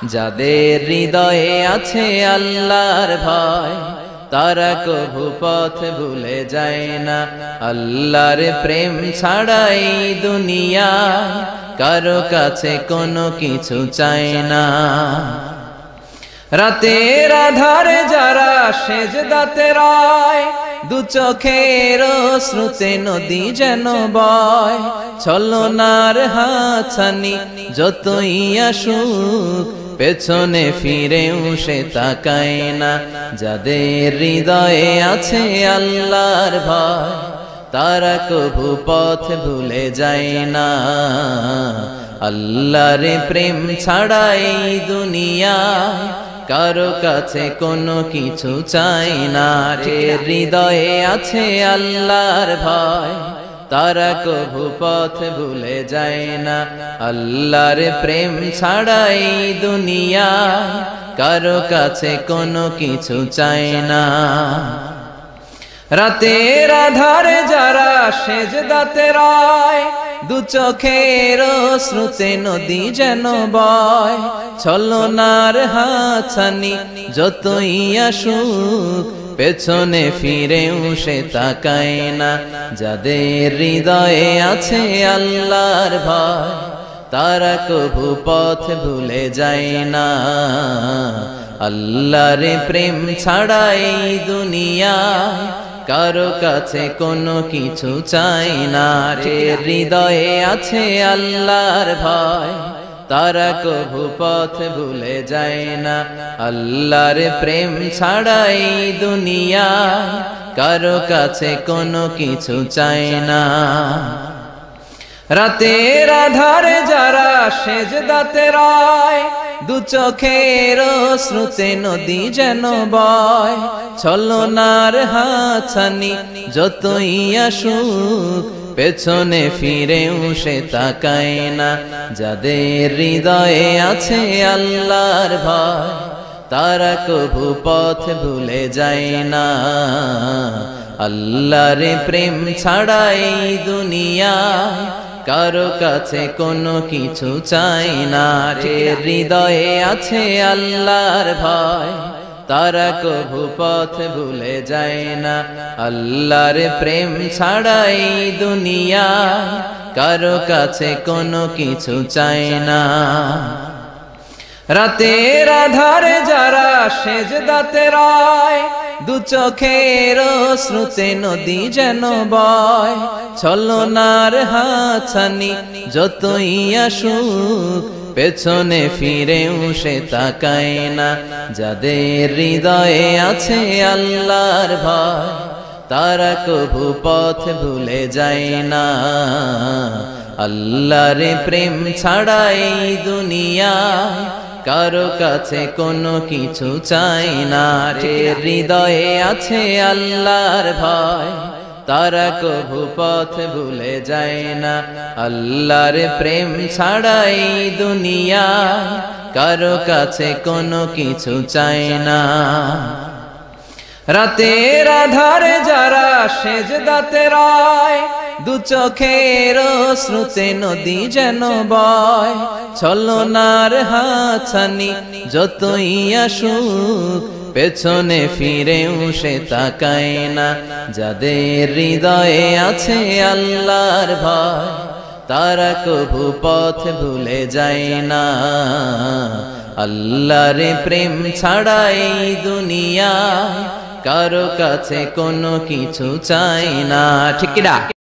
যাদের হৃদয়ে আছে আল্লাহর ভয় তারা কভু পথ ভুলে যায় না। আল্লাহর প্রেম ছাড়াই দুনিয়ায় কারো কাছে কোনো কিছু চায় না। রাতের আধারে যারা সেজদাতে রয়, দু চোখের শ্রুতে নদী যেন বয়। ছলনার হাতছানি যতই আসুক পেছনে ফিরেও সে তাকায় না। যাদের হৃদয়ে আছে আল্লাহর ভয় তারা কভু পথ ভুলে যায় না। আল্লাহর প্রেম ছাড়াই দুনিয়ায় কারো কাছে কোনো কিছু চাই না। হৃদয়ে আছে আল্লাহর ভয় তারা কভু পথ ভুলে যায় না। আল্লাহর প্রেম ছাড়াই দুনিয়ায় কারো কাছে কোনো কিছু চাই না। রাতের আধারে যারা সেজদাতে রয়, দু চোখের শ্রুতে নদী যেন বয়। ছলনার হাতছানি যতই আসুক পেছনে ফিরেও সে তাকায় না। যাদের হৃদয়ে আছে আল্লাহর ভয় তারা কভু পথ ভুলে যায় না। আল্লাহর প্রেম ছাড়াই দুনিয়ায় কারো কাছে কোনো কিছু চাই না। হৃদয়ে আছে আল্লাহর ভয় তারা কভু পথ ভুলে যায় না। আল্লাহর প্রেম ছাড়াই দুনিয়ায় কারো কাছে কোনো কিছু চাই না। রাতের আধারে যারা সেজদাতে রয়, দু চোখের শ্রুতে নদী যেন বয়। ছলনার হাতছানি যতই আসুক পেছনে ফিরেও সে তাকায় না। যাদের হৃদয়ে আছে আল্লাহর ভয় তারা কভু পথ ভুলে যায় না। আল্লাহর প্রেম ছাড়াই দুনিয়ায় কারো কাছে কোনো কিছু চাই না। হৃদয়ে আছে আল্লাহর ভয় তারা কভু পথ ভুলে যায় না। আল্লাহর প্রেম ছাড়াই দুনিয়ায় কারো কাছে কোনো কিছু চাই না। রাতের আধারে যারা সেজদাতে রয়, দু চোখের শ্রুতে নদী যেন বয়। ছলনার হাতছানি যতই আসুক পেছনে ফিরেও সে তাকায় না। যাদের হৃদয়ে আছে আল্লাহর ভয় তারা কভু পথ ভুলে যায় না। আল্লাহর প্রেম ছাড়াই দুনিয়ায় কারো কাছে কোনো কিছু চাই না। হৃদয়ে আছে আল্লাহর ভয় তারা কভু পথ ভুলে যায় না। আল্লাহর প্রেম ছাড়াই দুনিয়ায় কারো কাছে কোনো কিছু চাই না। রাতের আধারে যারা সেজদাতে রয়, দু চোখের শ্রুতে নদী যেন বয়। ছলনার হাতছানি যতই আসুক পেছনে ফিরেও সে তাকায় না। যাদের হৃদয়ে আছে আল্লাহর ভয় তারা কভু পথ ভুলে যায় না। আল্লাহর প্রেম ছাড়াই দুনিয়ায় কারো কাছে কোনো কিছু চাই না। ঠিক না?